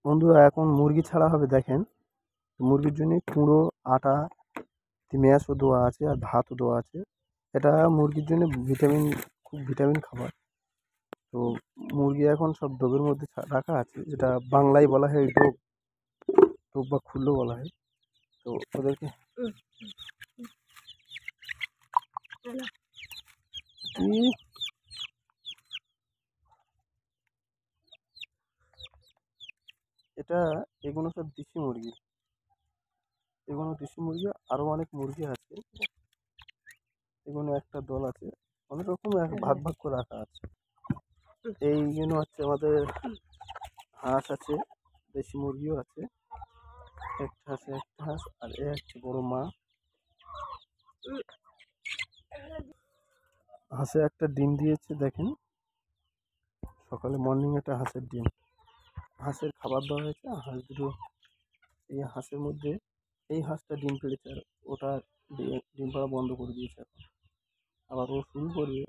বন্ধুরা এখন মুরগি ছাড়া হবে দেখেন। মুরগির জন্য কুঁড়ো, আটা, ম্যাশও দেওয়া আছে আর ভাতও দেওয়া আছে। এটা মুরগির জন্য ভিটামিন, খুব ভিটামিন খাবার। তো মুরগি এখন সব ডোবের মধ্যে রাখা আছে, যেটা বাংলায় বলা হয় ডোব, ডোব বা খুল্লো বলা হয়। তো ওদেরকে এটা, এগুলো সব দেশি মুরগি, এগুলো দেশি মুরগি। আরো অনেক মুরগি আছে, এগুলো একটা দল আছে, অনেক রকম ভাগ ভাগ করে রাখা আছে। এইগুলো হচ্ছে আমাদের হাঁস আছে, দেশি মুরগিও আছে। একটা হাঁস আর এ হচ্ছে বড় মা। হাঁসে একটা ডিম দিয়েছে দেখেন, সকালে মর্নিং একটা হাঁসের ডিম। হাঁসের খাবার দেওয়া হয়েছে। হাঁস দুটো, এই হাঁসের মধ্যে এই হাঁসটা ডিম পেড়েছে আর ওটা ডিম পাড়া বন্ধ করে দিয়েছে এখন। আবার ও শুরু করবে